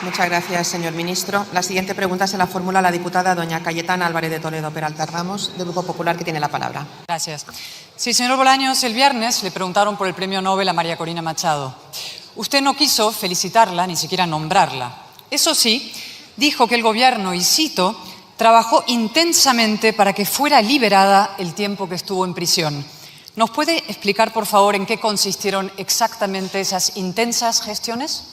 Muchas gracias, señor ministro. La siguiente pregunta se la formula la diputada doña Cayetana Álvarez de Toledo Peralta Ramos, del Grupo Popular, que tiene la palabra. Gracias. Sí, señor Bolaños, el viernes le preguntaron por el premio Nobel a María Corina Machado. Usted no quiso felicitarla, ni siquiera nombrarla. Eso sí, dijo que el gobierno, y cito, trabajó intensamente para que fuera liberada el tiempo que estuvo en prisión. ¿Nos puede explicar, por favor, en qué consistieron exactamente esas intensas gestiones?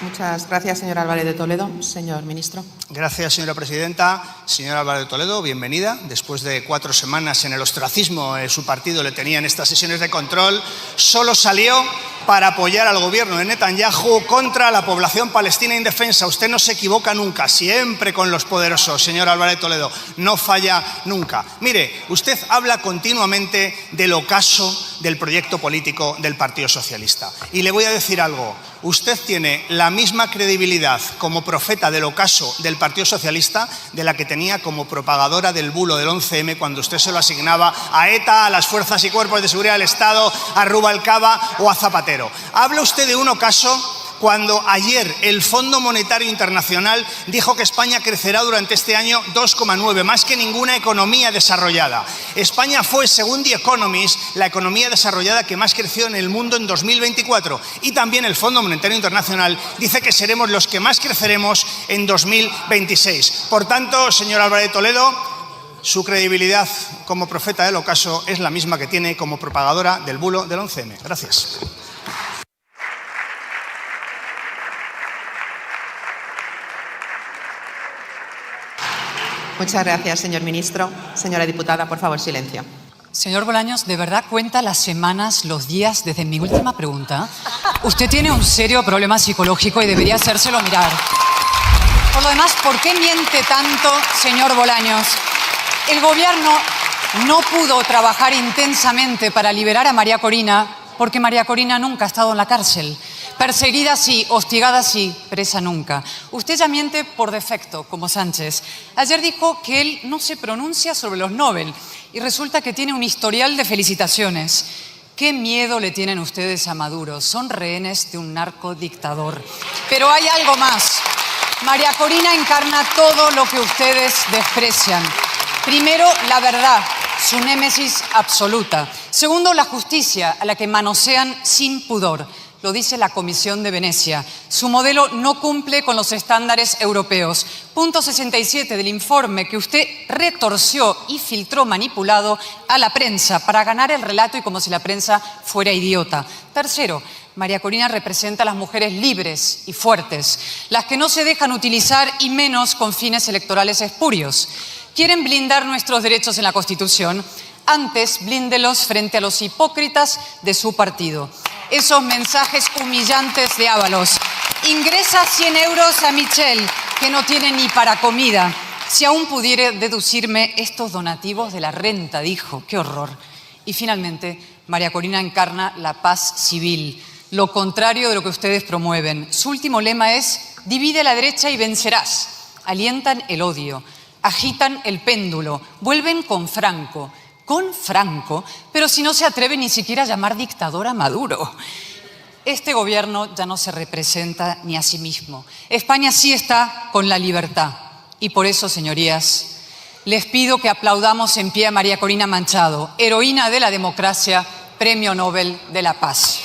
Muchas gracias, señor Álvarez de Toledo. Señor ministro. Gracias, señora presidenta. Señora Álvarez de Toledo, bienvenida. Después de 4 semanas en el ostracismo, su partido le tenía en estas sesiones de control. Solo salió para apoyar al gobierno de Netanyahu contra la población palestina indefensa. Usted no se equivoca nunca, siempre con los poderosos, señor Álvarez de Toledo. No falla nunca. Mire, usted habla continuamente del ocaso del proyecto político del Partido Socialista. Y le voy a decir algo. Usted tiene la misma credibilidad como profeta del ocaso del Partido Socialista de la que tenía como propagadora del bulo del 11M cuando usted se lo asignaba a ETA, a las fuerzas y cuerpos de seguridad del Estado, a Rubalcaba o a Zapatero. Habla usted de un ocaso cuando ayer el Fondo Monetario Internacional dijo que España crecerá durante este año 2,9, más que ninguna economía desarrollada. España fue, según The Economist, la economía desarrollada que más creció en el mundo en 2024. Y también el Fondo Monetario Internacional dice que seremos los que más creceremos en 2026. Por tanto, señor Álvarez de Toledo, su credibilidad como profeta del ocaso es la misma que tiene como propagadora del bulo del 11M. Gracias. Muchas gracias, señor ministro. Señora diputada, por favor, silencio. Señor Bolaños, ¿de verdad cuenta las semanas, los días desde mi última pregunta? Usted tiene un serio problema psicológico y debería hacérselo mirar. Por lo demás, ¿por qué miente tanto, señor Bolaños? El gobierno no pudo trabajar intensamente para liberar a María Corina porque María Corina nunca ha estado en la cárcel. Perseguida sí, hostigada sí, presa nunca. Usted ya miente por defecto, como Sánchez. Ayer dijo que él no se pronuncia sobre los Nobel y resulta que tiene un historial de felicitaciones. ¿Qué miedo le tienen ustedes a Maduro? Son rehenes de un narcodictador. Pero hay algo más. María Corina encarna todo lo que ustedes desprecian. Primero, la verdad, su némesis absoluta. Segundo, la justicia, a la que manosean sin pudor. Lo dice la Comisión de Venecia. Su modelo no cumple con los estándares europeos. Punto 67 del informe que usted retorció y filtró manipulado a la prensa para ganar el relato y como si la prensa fuera idiota. Tercero, María Corina representa a las mujeres libres y fuertes, las que no se dejan utilizar y menos con fines electorales espurios. ¿Quieren blindar nuestros derechos en la Constitución? Antes, blíndelos frente a los hipócritas de su partido. Esos mensajes humillantes de Ábalos. Ingresa 100 euros a Michelle, que no tiene ni para comida. Si aún pudiera deducirme estos donativos de la renta, dijo. ¡Qué horror! Y finalmente, María Corina encarna la paz civil, lo contrario de lo que ustedes promueven. Su último lema es: divide a la derecha y vencerás. Alientan el odio, agitan el péndulo, vuelven con Franco, pero si no se atreve ni siquiera a llamar dictador a Maduro. Este gobierno ya no se representa ni a sí mismo. España sí está con la libertad. Y por eso, señorías, les pido que aplaudamos en pie a María Corina Machado, heroína de la democracia, Premio Nobel de la Paz.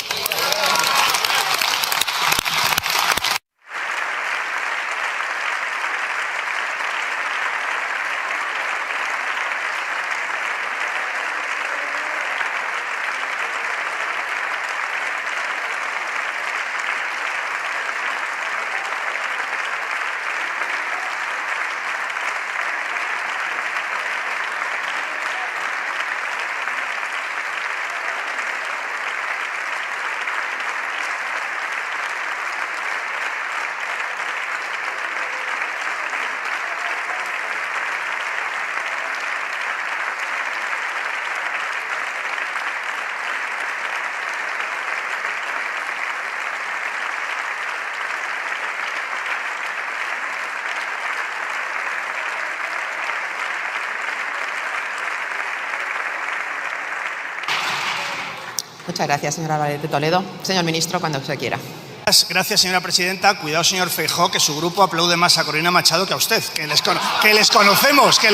Muchas gracias, señor Álvarez de Toledo. Señor ministro, cuando usted quiera. Gracias, señora presidenta. Cuidado, señor Feijóo, que su grupo aplaude más a Corina Machado que a usted, que les conocemos, que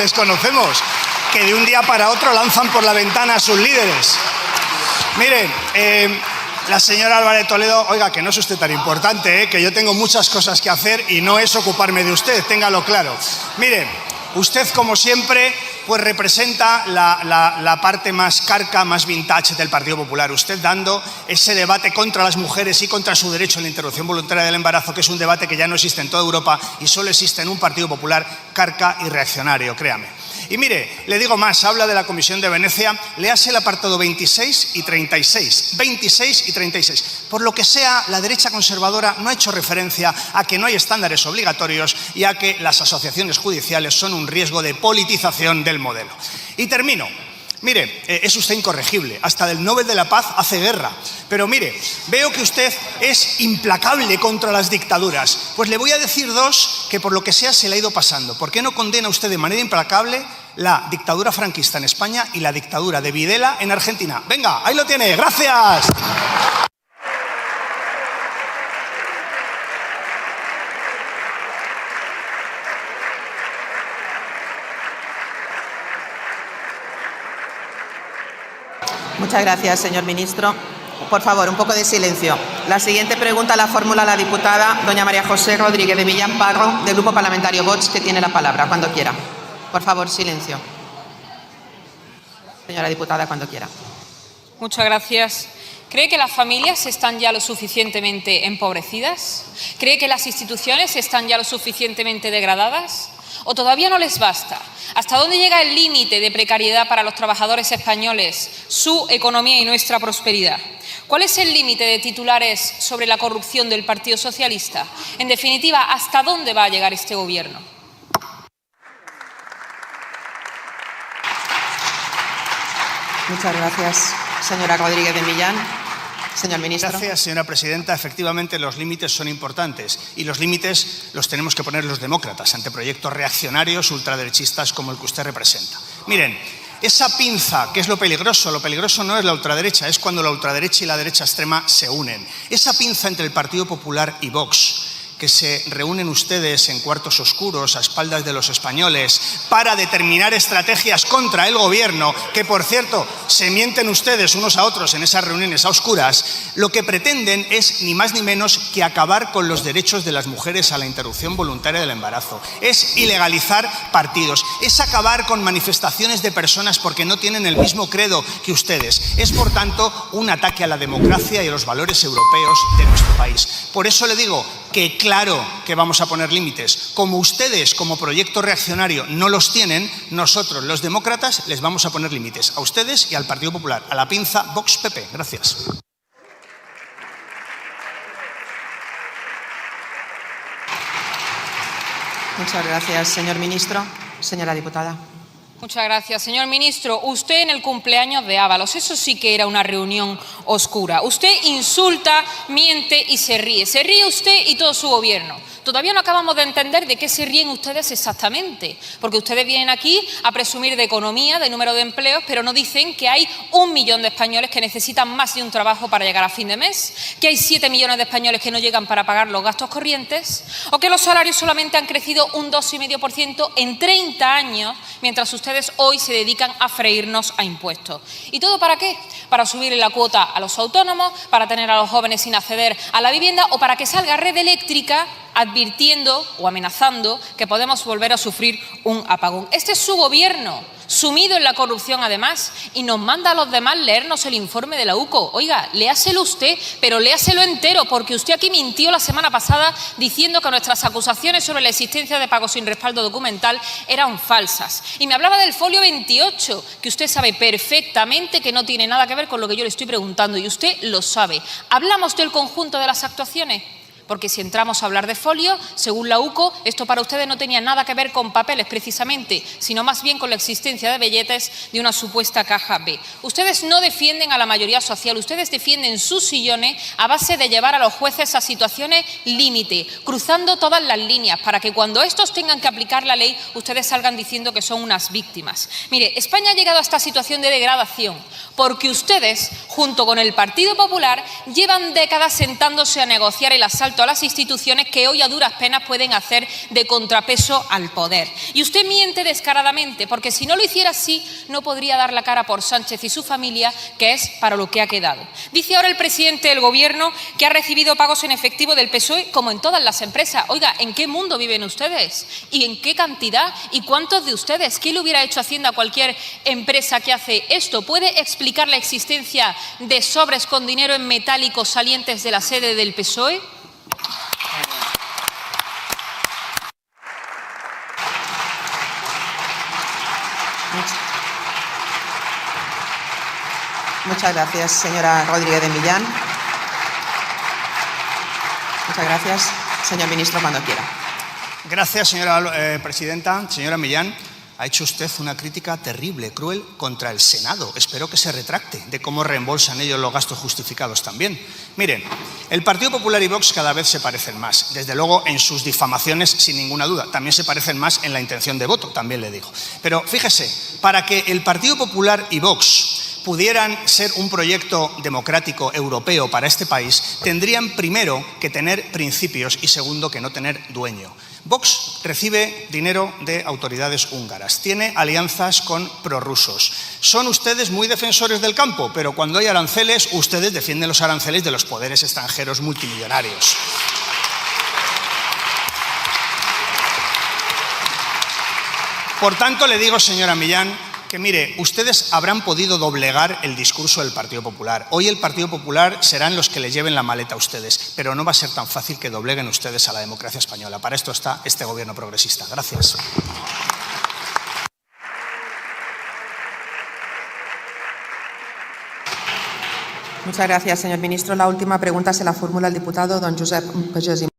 de un día para otro lanzan por la ventana a sus líderes. Miren, la señora Álvarez de Toledo, oiga, que no es usted tan importante, que yo tengo muchas cosas que hacer y no es ocuparme de usted, téngalo claro. Miren, usted, como siempre, pues representa la parte más carca, más vintage del Partido Popular. Usted dando ese debate contra las mujeres y contra su derecho a la interrupción voluntaria del embarazo, que es un debate que ya no existe en toda Europa y solo existe en un Partido Popular carca y reaccionario, créame. Y mire, le digo más, habla de la Comisión de Venecia, léase el apartado 26 y 36. 26 y 36. Por lo que sea, la derecha conservadora no ha hecho referencia a que no hay estándares obligatorios y a que las asociaciones judiciales son un riesgo de politización del modelo. Y termino. Mire, es usted incorregible, hasta del Nobel de la Paz hace guerra. Pero mire, veo que usted es implacable contra las dictaduras. Pues le voy a decir dos que por lo que sea se le ha ido pasando. ¿Por qué no condena usted de manera implacable la dictadura franquista en España y la dictadura de Videla en Argentina? Venga, ahí lo tiene, gracias. Muchas gracias, señor ministro. Por favor, un poco de silencio. La siguiente pregunta la formula la diputada doña María José Rodríguez de Millán Parro, del Grupo Parlamentario Vox, que tiene la palabra. Cuando quiera. Por favor, silencio. Señora diputada, cuando quiera. Muchas gracias. ¿Cree que las familias están ya lo suficientemente empobrecidas? ¿Cree que las instituciones están ya lo suficientemente degradadas? ¿O todavía no les basta? ¿Hasta dónde llega el límite de precariedad para los trabajadores españoles, su economía y nuestra prosperidad? ¿Cuál es el límite de titulares sobre la corrupción del Partido Socialista? En definitiva, ¿hasta dónde va a llegar este Gobierno? Muchas gracias, señora Rodríguez de Millán. Señor ministro. Gracias, señora presidenta. Efectivamente, los límites son importantes y los límites los tenemos que poner los demócratas ante proyectos reaccionarios ultraderechistas como el que usted representa. Miren, esa pinza, que es lo peligroso no es la ultraderecha, es cuando la ultraderecha y la derecha extrema se unen. Esa pinza entre el Partido Popular y Vox, que se reúnen ustedes en cuartos oscuros a espaldas de los españoles para determinar estrategias contra el Gobierno, que por cierto se mienten ustedes unos a otros en esas reuniones a oscuras, lo que pretenden es ni más ni menos que acabar con los derechos de las mujeres a la interrupción voluntaria del embarazo. Es ilegalizar partidos, es acabar con manifestaciones de personas porque no tienen el mismo credo que ustedes. Es, por tanto, un ataque a la democracia y a los valores europeos de nuestro país. Por eso le digo que claro que vamos a poner límites. Como ustedes, como proyecto reaccionario, no los tienen, nosotros, los demócratas, les vamos a poner límites. A ustedes y al Partido Popular. A la pinza Vox-PP. Gracias. Muchas gracias, señor ministro. Señora diputada. Muchas gracias. Señor ministro, usted en el cumpleaños de Ábalos, eso sí que era una reunión oscura. Usted insulta, miente y se ríe. Se ríe usted y todo su gobierno. Todavía no acabamos de entender de qué se ríen ustedes exactamente, porque ustedes vienen aquí a presumir de economía, de número de empleos, pero no dicen que hay 1 millón de españoles que necesitan más de un trabajo para llegar a fin de mes, que hay 7 millones de españoles que no llegan para pagar los gastos corrientes, o que los salarios solamente han crecido un 2,5% en 30 años, mientras ustedes hoy se dedican a freírnos a impuestos. ¿Y todo para qué? Para subirle la cuota a los autónomos, para tener a los jóvenes sin acceder a la vivienda o para que salga Red Eléctrica advirtiendo o amenazando que podemos volver a sufrir un apagón. Este es su gobierno, sumido en la corrupción además, y nos manda a los demás leernos el informe de la UCO. Oiga, léaselo usted, pero léaselo entero, porque usted aquí mintió la semana pasada diciendo que nuestras acusaciones sobre la existencia de pagos sin respaldo documental eran falsas. Y me hablaba del folio 28, que usted sabe perfectamente que no tiene nada que ver con lo que yo le estoy preguntando, y usted lo sabe. ¿Hablamos del conjunto de las actuaciones? Porque si entramos a hablar de folio, según la UCO, esto para ustedes no tenía nada que ver con papeles precisamente, sino más bien con la existencia de billetes de una supuesta caja B. Ustedes no defienden a la mayoría social, ustedes defienden sus sillones a base de llevar a los jueces a situaciones límite, cruzando todas las líneas, para que cuando estos tengan que aplicar la ley, ustedes salgan diciendo que son unas víctimas. Mire, España ha llegado a esta situación de degradación porque ustedes, junto con el Partido Popular, llevan décadas sentándose a negociar el asalto a las instituciones que hoy a duras penas pueden hacer de contrapeso al poder. Y usted miente descaradamente, porque si no lo hiciera así, no podría dar la cara por Sánchez y su familia, que es para lo que ha quedado. Dice ahora el presidente del Gobierno que ha recibido pagos en efectivo del PSOE, como en todas las empresas. Oiga, ¿en qué mundo viven ustedes? ¿Y en qué cantidad? ¿Y cuántos de ustedes? ¿Qué le hubiera hecho Hacienda a cualquier empresa que hace esto? ¿Puede explicar la existencia de sobres con dinero en metálico salientes de la sede del PSOE? Muchas gracias, señora Rodríguez de Millán. Muchas gracias. Señor ministro, cuando quiera. Gracias, señora presidenta. Señora Millán, ha hecho usted una crítica terrible, cruel, contra el Senado. Espero que se retracte de cómo reembolsan ellos los gastos justificados también. Miren, el Partido Popular y Vox cada vez se parecen más. Desde luego, en sus difamaciones, sin ninguna duda. También se parecen más en la intención de voto, también le digo. Pero fíjese, para que el Partido Popular y Vox pudieran ser un proyecto democrático europeo para este país, tendrían primero que tener principios y segundo que no tener dueño. Vox recibe dinero de autoridades húngaras, tiene alianzas con prorrusos. Son ustedes muy defensores del campo, pero cuando hay aranceles, ustedes defienden los aranceles de los poderes extranjeros multimillonarios. Por tanto, le digo, señora Millán, que mire, ustedes habrán podido doblegar el discurso del Partido Popular. Hoy el Partido Popular serán los que le lleven la maleta a ustedes, pero no va a ser tan fácil que dobleguen ustedes a la democracia española. Para esto está este gobierno progresista. Gracias. Muchas gracias, señor ministro. La última pregunta se la formula el diputado don Josep Pagès.